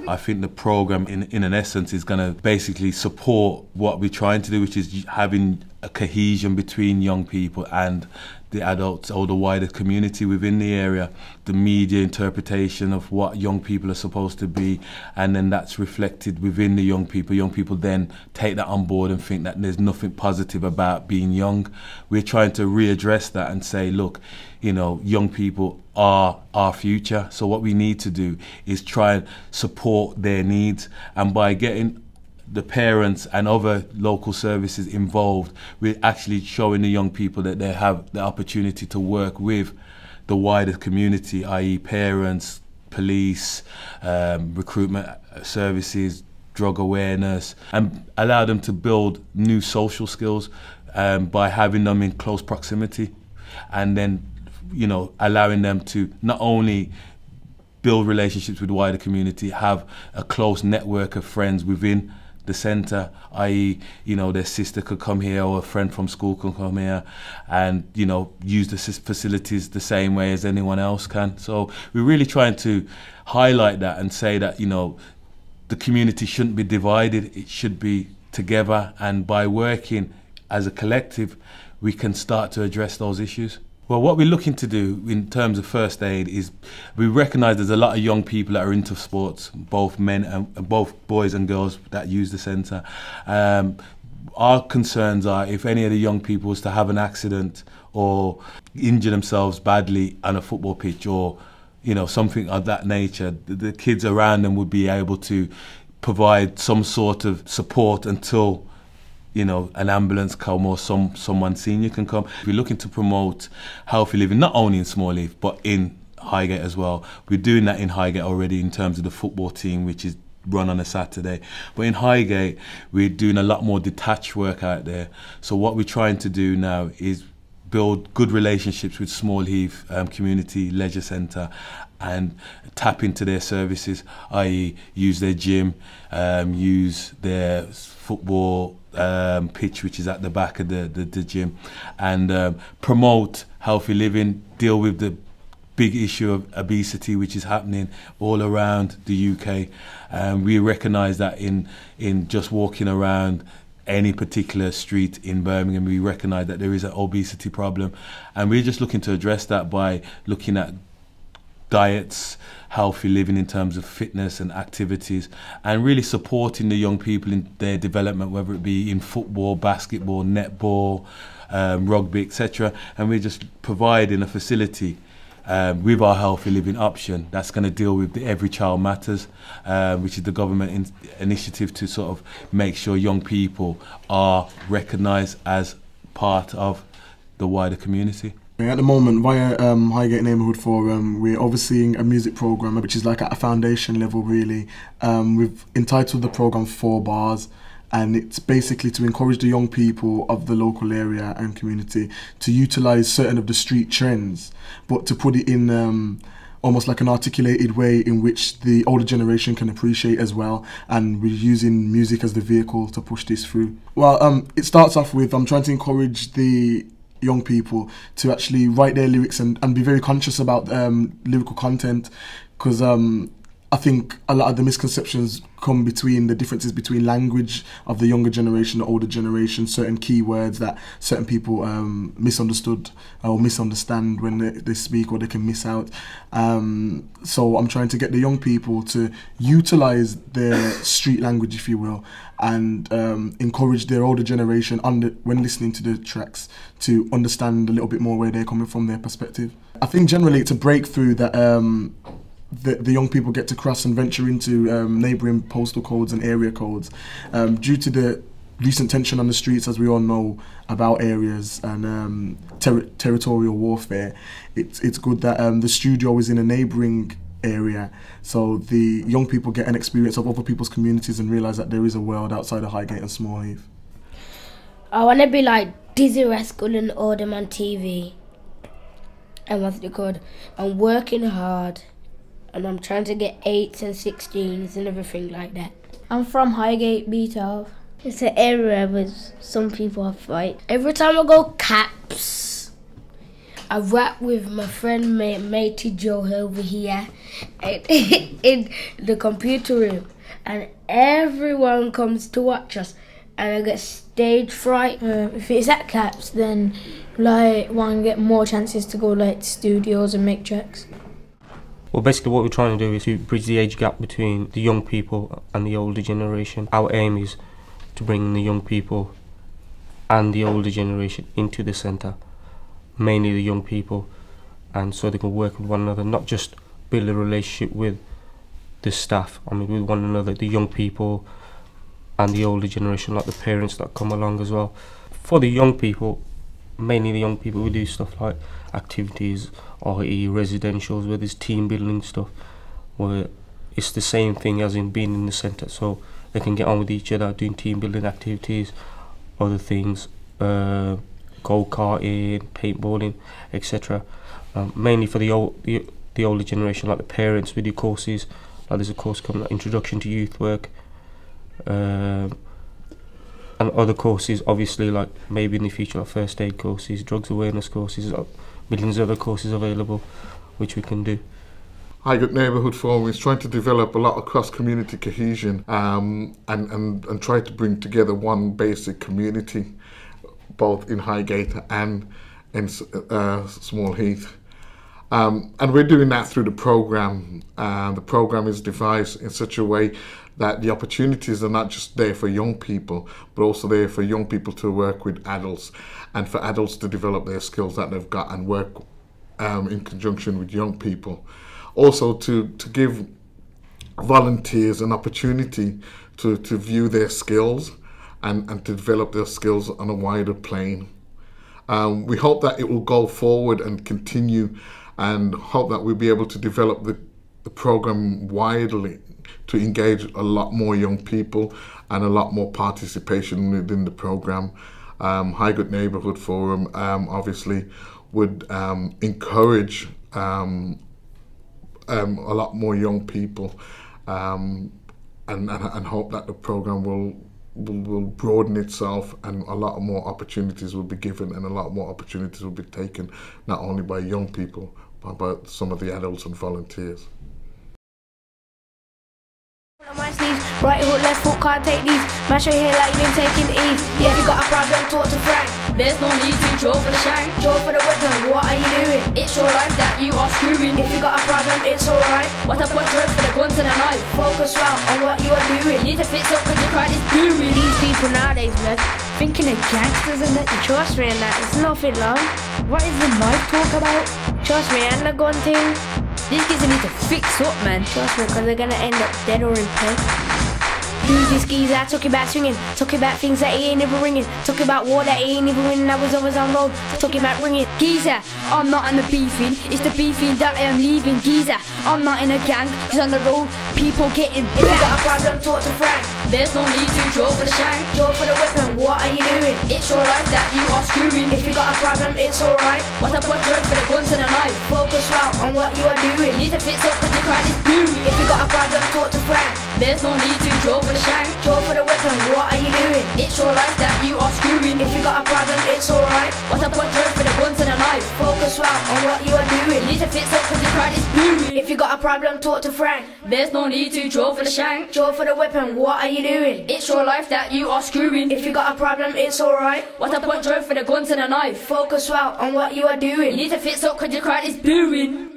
I think the program in an essence is going to basically support what we're trying to do, which is having a cohesion between young people and the adults or the wider community within the area, the media interpretation of what young people are supposed to be, and then that's reflected within the young people. Young people then take that on board and think that there's nothing positive about being young. We're trying to readdress that and say, look, you know, young people are our future. So what we need to do is try and support their needs, and by getting the parents and other local services involved, we're actually showing the young people that they have the opportunity to work with the wider community, i.e. parents, police, recruitment services, drug awareness, and allow them to build new social skills by having them in close proximity, and then, you know, allowing them to not only build relationships with the wider community, have a close network of friends within the centre, i.e., you know, their sister could come here or a friend from school can come here and, you know, use the facilities the same way as anyone else can. So we're really trying to highlight that and say that, you know, the community shouldn't be divided, it should be together, and by working as a collective we can start to address those issues. Well, what we're looking to do in terms of first aid is we recognise there's a lot of young people that are into sports, both men and both boys and girls that use the centre. Our concerns are if any of the young people was to have an accident or injure themselves badly on a football pitch or, you know, something of that nature, the kids around them would be able to provide some sort of support until, you know, an ambulance come or someone senior can come. We're looking to promote healthy living, not only in Smallheath, but in Highgate as well. We're doing that in Highgate already in terms of the football team, which is run on a Saturday. But in Highgate, we're doing a lot more detached work out there. So what we're trying to do now is build good relationships with Smallheath Community Leisure Centre and tap into their services, i.e. use their gym, use their football pitch, which is at the back of the gym, and promote healthy living, deal with the big issue of obesity which is happening all around the UK. We recognise that in just walking around any particular street in Birmingham, we recognise that there is an obesity problem, and we're just looking to address that by looking at diets, healthy living in terms of fitness and activities, and really supporting the young people in their development, whether it be in football, basketball, netball, rugby, etc. And we're just providing a facility with our healthy living option that's going to deal with the Every Child Matters, which is the government initiative to sort of make sure young people are recognised as part of the wider community. At the moment, via Highgate Neighbourhood Forum, we're overseeing a music programme which is like at a foundation level really. We've entitled the programme 4 Bars, and it's basically to encourage the young people of the local area and community to utilise certain of the street trends, but to put it in almost like an articulated way in which the older generation can appreciate as well, and we're using music as the vehicle to push this through. Well, it starts off with I'm trying to encourage the young people to actually write their lyrics and be very conscious about lyrical content, because I think a lot of the misconceptions come between the differences between language of the younger generation, the older generation, certain keywords that certain people misunderstood or misunderstand when they speak, or they can miss out. So I'm trying to get the young people to utilise their street language, if you will, and encourage their older generation when listening to the tracks to understand a little bit more where they're coming from, their perspective. I think generally it's a breakthrough that the young people get to cross and venture into neighbouring postal codes and area codes. Due to the recent tension on the streets, as we all know about areas and territorial warfare, it's good that the studio is in a neighbouring area, so the young people get an experience of other people's communities and realise that there is a world outside of Highgate and Smallheath. I want to be like Dizzy Rascal and Oldham on TV, and what's it called? I'm working hard, and I'm trying to get 8s and 16s and everything like that. I'm from Highgate, B12. It's an area where some people have fight. Every time I go caps, I rap with my friend matey Joe over here in the computer room, and everyone comes to watch us, and I get stage fright. If it's at CAPS, then like one get more chances to go like to studios and make tracks. Well, basically what we're trying to do is to bridge the age gap between the young people and the older generation. Our aim is to bring the young people and the older generation into the centre, mainly the young people, and so they can work with one another, not just build a relationship with the staff, I mean with one another, the young people and the older generation, like the parents that come along as well. For the young people, mainly the young people, we do stuff like activities, RE, residentials, where there's team building stuff, where it's the same thing as in being in the centre, so they can get on with each other, doing team building activities, other things, go-karting, paintballing, etc. Mainly for the older generation, like the parents, we do courses, like there's a course coming, like Introduction to Youth Work, and other courses, obviously, like maybe in the future, like first aid courses, drugs awareness courses, like millions of other courses available which we can do. Highgate Neighbourhood Forum is trying to develop a lot of cross-community cohesion and try to bring together one basic community, both in Highgate and in Small Heath. And we're doing that through the programme. The programme is devised in such a way that the opportunities are not just there for young people, but also there for young people to work with adults, and for adults to develop their skills that they've got and work in conjunction with young people. Also to give volunteers an opportunity to view their skills and to develop their skills on a wider plane. We hope that it will go forward and continue, and hope that we'll be able to develop the programme widely to engage a lot more young people and a lot more participation within the programme. Highgate Neighbourhood Forum obviously would encourage a lot more young people, and hope that the programme will broaden itself, and a lot more opportunities will be given, and a lot more opportunities will be taken, not only by young people, but by some of the adults and volunteers. Right hook, left foot, can't take these. Mash your hair like you've been taking ease. Yeah, if you got a problem, talk to Frank. There's no need to draw for the shank. Draw for the weapon, what are you doing? It's your life that you are screwing. If you got a problem, it's alright. What a point for the guns and a knife. Focus well on what you are doing. You need to fix up because your pride is brewing. These people nowadays, man, thinking of gangsters and that. Trust me and that, it's nothing long. What is the knife talk about? Trust me, and the gun thing. These kids need to fix up, man. Trust me, because they're gonna end up dead or in pain. Who's this geezer? Talk about swinging, talk about things that he ain't never ringing, talk about war that he ain't even winning. I was always on road, talking about ringing. Geezer, I'm not in the beefing, it's the beefing that I am leaving. Geezer, I'm not in a gang, cause on the road, people getting If you got a problem, talk to Frank. There's no need to draw for the shank. Draw for the weapon, what are you doing? It's your life that you are screwing. If you got a problem, it's alright. What a point for the guns and a knife. Focus well on what you are doing. You need to fix up cause your pride is brewing. If you got a problem, talk to Frank. There's no need to draw for the shank. Draw for the weapon, what are you doing? It's your life that you are screwing. If you got a problem, it's alright. What a point for the guns and a knife. Focus well on what you are doing. You need to fix up cause your pride is brewing. If you got a problem, talk to Frank. There's no need to draw for the shank. Draw for the weapon, what are you doing? It's your life that you are screwing. If you got a problem, it's alright. What a point for the guns and a knife. Focus well on what you are doing. You need to fix up cause your pride is brewing.